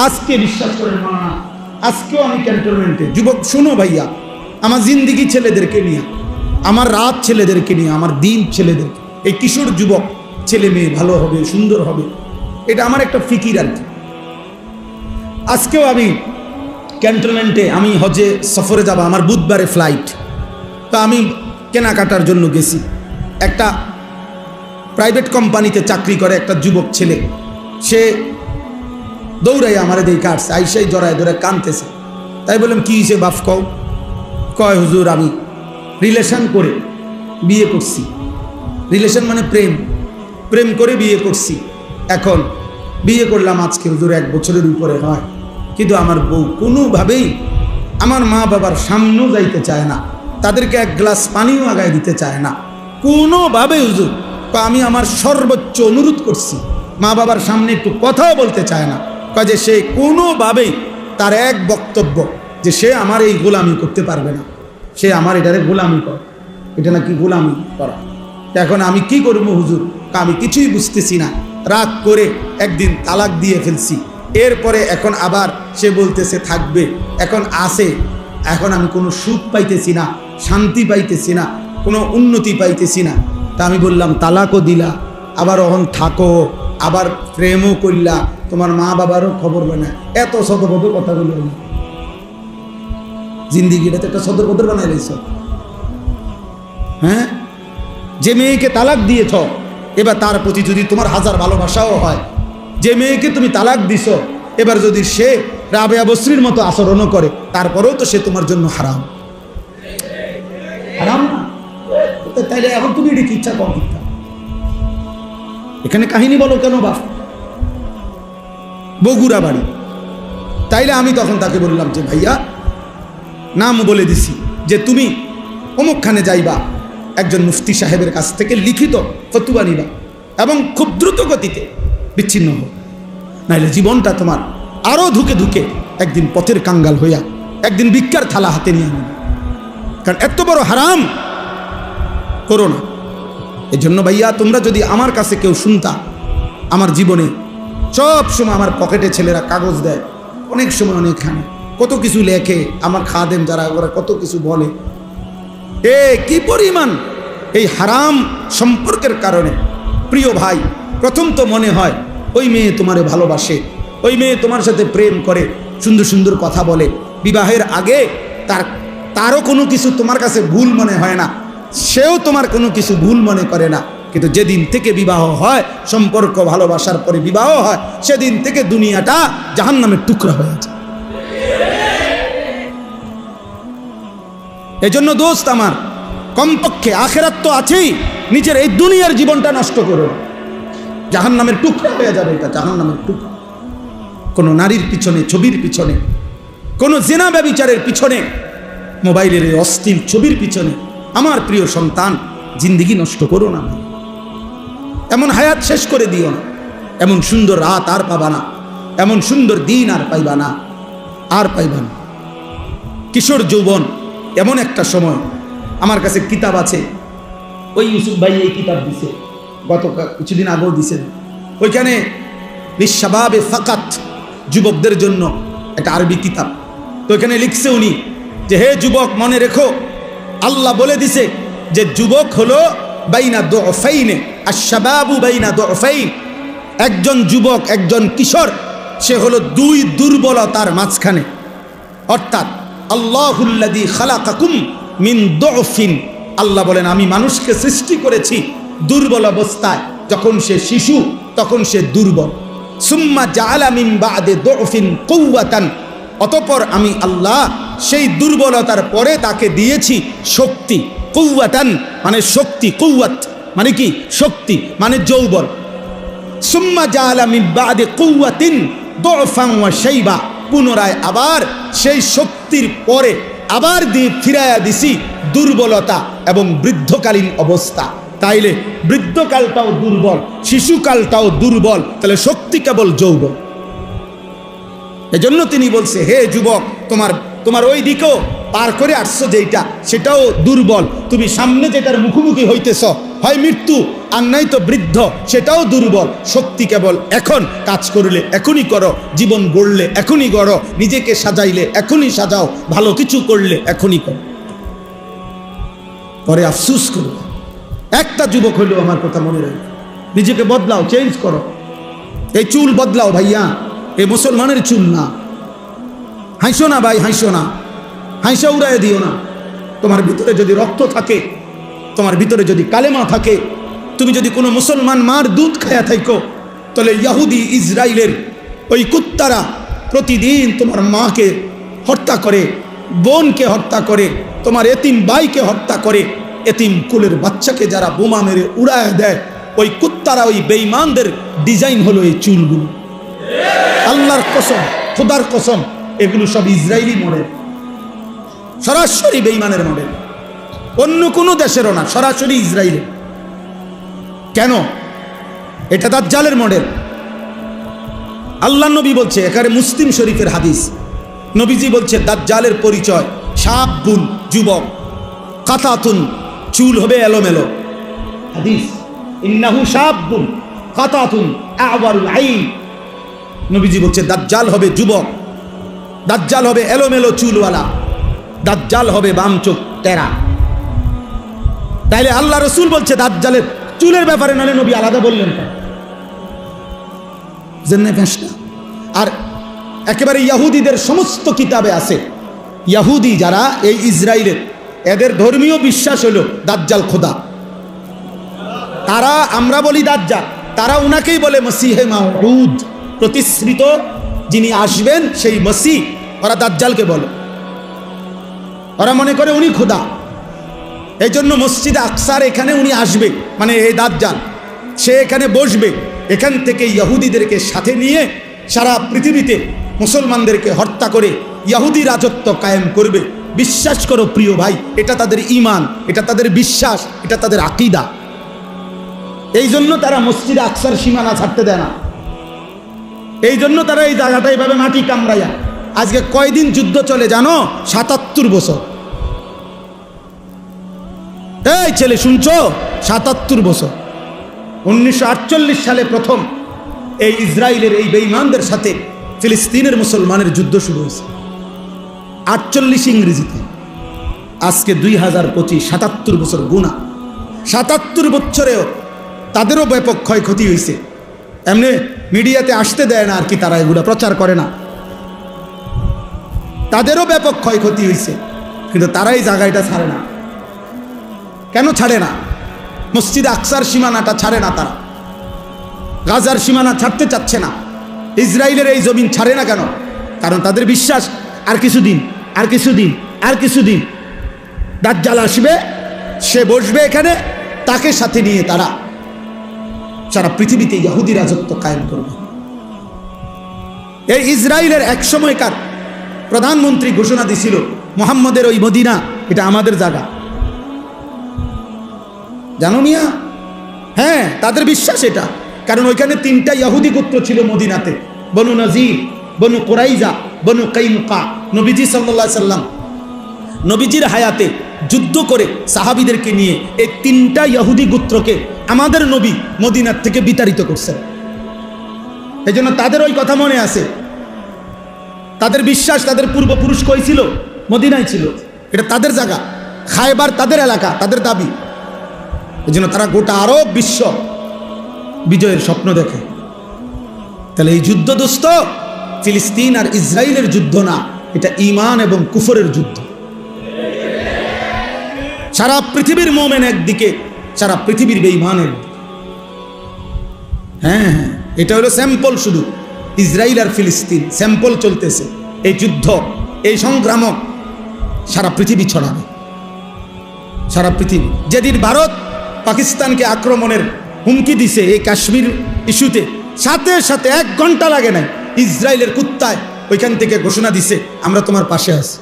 আজকে বিশ্বাস করেন না, আজকেও আমি ক্যান্টনমেন্টে। যুবক শোনো ভাইয়া, আমার জিন্দিগি ছেলেদেরকে নিয়ে, আমার রাত ছেলেদেরকে নিয়ে, আমার দিন ছেলেদেরকে, এই কিশোর যুবক ছেলে মেয়ে ভালো হবে, সুন্দর হবে, এটা আমার একটা ফিকির আর কি। আজকেও আমি ক্যান্টনমেন্টে, আমি হজে সফরে যাব, আমার বুধবারে ফ্লাইট। তো আমি কেনাকাটার জন্য গেছি। একটা প্রাইভেট কোম্পানিতে চাকরি করে একটা যুবক ছেলে, সে দৌড়াই আমার দিয়ে কাটছে, আইসাই জড়ায় ধরে কানতেছে। তাই বললাম কি হয়েছে বাপ কও? কয় হুজুর আমি রিলেশন করে বিয়ে করছি। রিলেশন মানে প্রেম, প্রেম করে বিয়ে করছি। এখন বিয়ে করলাম আজকে হুজুর 1 বছরের উপরে হয়, কিন্তু আমার বউ কোনোভাবেই আমার মা বাবার সামনেও যাইতে চায় না, তাদেরকে 1 গ্লাস পানিও আগায় দিতে চায় না কোনোভাবে হুজুর। আমি আমার সর্বোচ্চ অনুরোধ করছি, মা বাবার সামনে একটু কথাও বলতে চায় না। যে সে কোনোভাবেই, তার এক বক্তব্য যে সে আমার এই গোলামি করতে পারবে না, সে আমার এটারে গোলামি করে, এটা নাকি গোলামি করা। এখন আমি কি করবো হুজুর? আমি কিছুই বুঝতেছি না। রাগ করে একদিন তালাক দিয়ে ফেলছি। এরপরে এখন আবার সে বলতেছে থাকবে, এখন আসে। এখন আমি কোনো সুখ পাইতেছি না, শান্তি পাইতেছি না, কোনো উন্নতি পাইতেছি না। তা আমি বললাম তালাকও দিলা, আবার অহন থাকো, আবার প্রেমও করলা, তোমার মা বাবারও খবর হয় না। এত সদবদ কথাগুলো জিন্দিগিটাতে একটা সদরবদর বানাই রয়েছ। হ্যাঁ, যে মেয়েকে তালাক দিয়েছ, এবার তার প্রতি যদি তোমার হাজার ভালোবাসাও হয়, যে মেয়েকে তুমি তালাক দিছ, এবার যদি সে রাবেয়া বসরির মতো আচরণও করে, তারপরেও তো সে তোমার জন্য হারাম। হারাম না? তাইলে এখন তুমি এটি ইচ্ছা কম করতে, এখানে কাহিনী বলো কেন বাপ? বগুড়া বাড়ি। তাইলে আমি তখন তাকে বললাম যে ভাইয়া, নাম বলে দিছি যে তুমি অমুকখানে যাইবা, একজন মুফতি সাহেবের কাছ থেকে লিখিত ফতুয়া নিবা এবং খুব দ্রুত গতিতে বিচ্ছিন্ন হোক, নাইলে জীবনটা তোমার আরো ধুকে ধুকে একদিন পথের কাঙ্গাল হইয়া একদিন ভিক্ষার থালা হাতে নিয়ে আনবে। কারণ এত বড় হারাম করো না। এই জন্য ভাইয়া, তোমরা যদি আমার কাছে কেউ শুনতা, আমার জীবনে সব সময় আমার পকেটে ছেলেরা কাগজ দেয়, অনেক সময় অনেকখানে কত কিছু লেখে, আমার খাদেম যারা ওরা কত কিছু বলে। কি পরিমাণ এই হারাম সম্পর্কের কারণে প্রিয় ভাই, প্রথম তো মনে হয় ওই মেয়ে তোমারে ভালোবাসে, ওই মেয়ে তোমার সাথে প্রেম করে, সুন্দর সুন্দর কথা বলে। বিবাহের আগে তারও কোনো কিছু তোমার কাছে ভুল মনে হয় না, সেও তোমার কোনো কিছু ভুল মনে করে না। কিন্তু যেদিন থেকে বিবাহ হয়, সম্পর্ক ভালোবাসার পরে বিবাহ হয়, সেদিন থেকে দুনিয়াটা জাহান্নামের টুকরা হয়ে যায়। এজন্য দোস্ত আমার, কমপক্ষে আখেরাত তো আছেই, নিজের এই দুনিয়ার জীবনটা নষ্ট করো, জাহান্নামের টুকরা হয়ে যাবে। এটা জাহান্নামের টুকরা। কোনো নারীর পিছনে, ছবির পিছনে, কোনো জেনা ব্যভিচারের পিছনে, মোবাইলের এই অশ্লীল ছবির পিছনে আমার প্রিয় সন্তান জিন্দিগি নষ্ট করো না। এমন হায়াত শেষ করে দিও না, এমন সুন্দর রাত আর পাবা না, এমন সুন্দর দিন আর পাইবা না, আর পাইবা না। কিশোর যৌবন এমন একটা সময়। আমার কাছে কিতাব আছে, ওই ইউসুফ ভাই এই কিতাব দিছে, গত কিছুদিন আগেও দিছেন। ওইখানে লিশাবাবে ফাকাত, যুবকদের জন্য একটা আরবি কিতাব। তো এখানে লিখছে উনি যে হে যুবক, মনে রেখো, আল্লাহ বলে দিছে যে যুবক হলো বাইনা দুফাইনে, আশ-শাবাবু বাইনা দুফাইন। একজন যুবক, একজন কিশোর, সে হলো 2 দুর্বলতার মাঝখানে। অর্থাৎ আল্লাহুল্লাযী খালাকাকুম মিন দুফিন, আল্লাহ বলেন আমি মানুষকে সৃষ্টি করেছি দুর্বল অবস্থায়। যখন সে শিশু তখন সে দুর্বল। সুম্মা জাআলা মিন বা'দে দুফিন কুওয়াতান, অতঃপর আমি আল্লাহ সেই দুর্বলতার পরে তাকে দিয়েছি শক্তি। কুওয়াতান মানে শক্তি, কুওয়াত মানে কি? শক্তি মানে যৌবন। সুম্মা জাআলা মিন বা'দে কুওয়াতিন দুফান ওয়া শাইবা, পুনরায় আবার সেই শক্তির পরে আবার দিয়ে ফিরাইয়া দিছি দুর্বলতা এবং বৃদ্ধকালীন অবস্থা। তাইলে বৃদ্ধকালটাও দুর্বল, শিশুকালটাও দুর্বল, তাহলে শক্তি কেবল যৌবন। এজন্য তিনি বলছে হে যুবক, তোমার ওই দিকেও পার করে আসছো যেটা, সেটাও দুর্বল। তুমি সামনে যেটার মুখোমুখি হইতেছ, হয় মৃত্যু, আর নাই তো বৃদ্ধ, সেটাও দুর্বল। শক্তি কেবল এখন, কাজ করলে এখনই করো, জীবন গড়লে এখনই গড়ো, নিজেকে সাজাইলে এখনই সাজাও, ভালো কিছু করলে এখনই করো, পরে আফসুস করো। একটা যুবক হইলেও আমার কথা মনে রাখো, নিজেকে বদলাও, চেঞ্জ করো। এই চুল বদলাও ভাইয়া, এই মুসলমানের চুল না। হাসো না ভাই, হাসো না, হাসা উড়াই দিও না। তোমার ভিতরে যদি রক্ত থাকে, তোমার ভিতরে যদি কালেমা থাকে, তুমি যদি কোনো মুসলমান মার দুধ খায়া থাকো, তাহলে ইহুদি ইসরায়েলের ওই কুত্তারা প্রতিদিন তোমার মাকে হত্যা করে, বোনকে হত্যা করে, তোমার এতিম ভাইকে হত্যা করে, এতিম কুলের বাচ্চাকে যারা বোমা মেরে উড়ায় দেয়, ওই কুত্তারা, ওই বেঈমানদের ডিজাইন হলো এই চুলগুলো। আল্লাহর কসম, খোদার কসম, এগুলো সব ইসরায়েলি মডেল, সরাসরি বেঈমানের মডেল, অন্য কোনো দেশেরও না, সরাসরি ইসরায়েলের। কেন? এটা দাজ্জালের মডেল। আল্লাহ নবী বলছে, এখানে মুসলিম শরীফের হাদিস, নবীজি বলছে দাজ্জালের পরিচয় শাবুন, যুবক, কাতাতুন, চুল হবে এলোমেলো। হাদিস, ইন্নাহু শাবুন কাতাতুন আওয়ারুল আইন। নবীজি বলছে দাজ্জাল হবে যুবক, দাজ্জাল হবে এলোমেলো চুলওয়ালা, দাজ্জাল হবে বাম চোখ টেরা। তাইলে আল্লাহ রসুল বলছে দাজ্জালের চুলের ব্যাপারে, নালে নবী আলাদা বললেন কেন? আর একেবারে ইহুদিদের সমস্ত কিতাবে আছে, ইহুদি যারা এই ইসরায়েলের, এদের ধর্মীয় বিশ্বাস হলো দাজ্জাল খোদা। তারা, আমরা বলি দাজ্জাল, তারা উনাকেই বলে মসিহে মাউউদ, প্রতিশ্রিত যিনি আসবেন সেই মসিহ। ওরা দাজ্জালকে বলে, ওরা মনে করে উনি খোদা। এই জন্য মসজিদে আকসার এখানে উনি আসবে, মানে এই দাজ্জাল, সে এখানে বসবে, এখান থেকে ইহুদিদেরকে সাথে নিয়ে সারা পৃথিবীতে মুসলমানদেরকে হত্যা করে ইহুদি রাজত্ব কায়েম করবে। বিশ্বাস করো প্রিয় ভাই, এটা তাদের ঈমান, এটা তাদের বিশ্বাস, এটা তাদের আকীদা। এই জন্য তারা মসজিদে আকসার সীমানা ছাড়তে দেয় না। এই জন্য তারা এই জায়গাটা এইভাবে মাটি কামড়াইয়া, আজকে কয়দিন যুদ্ধ চলে জানো? ৭৭ বছর। এই ছেলে শুনছো? ৭৭ বছর। 1948 সালে প্রথম এই ইসরায়েলের এই বেঈমানদের সাথে ফিলিস্তিনের মুসলমানের যুদ্ধ শুরু হয়েছে। 48 ইংরেজিতে, আজকে 2025, ৭৭ বছর গুণা। ৭৭ বছরেও তাদেরও ব্যাপক ক্ষয়ক্ষতি হয়েছে। এমনি মিডিয়াতে আসতে দেয় না আর কি, তারা এগুলো প্রচার করে না। তাদেরও ব্যাপক ক্ষয়ক্ষতি হয়েছে, কিন্তু তারা এই জায়গাটা ছাড়ে না। কেন ছাড়ে না? মসজিদে আকসার সীমানাটা ছাড়ে না তারা, গাজার সীমানা ছাড়তে চাচ্ছে না, ইসরায়েলের এই জমিন ছাড়ে না। কেন? কারণ তাদের বিশ্বাস আর কিছুদিন, আর কিছুদিন, আর কিছুদিন দাজ্জাল আসবে, সে বসবে এখানে, তাকে সাথে নিয়ে তারা সারা পৃথিবীতে ইহুদি রাজত্ব কায়েম করবে। এই ইসরায়েলের এক সময়কার প্রধানমন্ত্রী ঘোষণা দিছিল, মুহাম্মদের ওই মদিনা এটা আমাদের জায়গা। জানো মিয়া? হ্যাঁ, তাদের বিশ্বাস এটা। কারণ ওইখানে 3টা ইহুদি গোত্র ছিল মদিনাতে, বনু নজির, বনু কুরাইজা, বনু কাইনুকা। নবীজি সাল্লাল্লাহু আলাইহি সাল্লাম নবীজির হায়াতে যুদ্ধ করে সাহাবীদেরকে নিয়ে এই 3টা ইহুদি গোত্রকে আমাদের নবী মদিনার থেকে বিতাড়িত করছেন। এই জন্য তাদের ওই কথা মনে আছে। তাদের বিশ্বাস, তাদের পূর্বপুরুষ কই ছিল? মদিনায় ছিল, এটা তাদের জায়গা, খায়বার তাদের এলাকা, তাদের দাবি। এই জন্য তারা গোটা আরব বিশ্ব বিজয়ের স্বপ্ন দেখে। তাহলে এই যুদ্ধ দোস্ত ফিলিস্তিন আর ইসরায়েলের যুদ্ধ না, এটা ঈমান এবং কুফরের যুদ্ধ। সারা পৃথিবীর মুমিন একদিকে, সারা পৃথিবীর বেঈমানের। হ্যাঁ, এটা হলো স্যাম্পল, শুধু ইসরায়েল আর ফিলিস্তিন স্যাম্পল চলতেছে। এই যুদ্ধ, এই সংগ্রাম সারা পৃথিবী ছড়াবে, সারা পৃথিবী। যেদিন ভারত পাকিস্তানকে আক্রমণের হুমকি দিছে এই কাশ্মীর ইস্যুতে, সাথে সাথে 1 ঘন্টা লাগে নাই, ইসরায়েলের কুত্তায় ওইখান থেকে ঘোষণা দিছে আমরা তোমার পাশে আছি।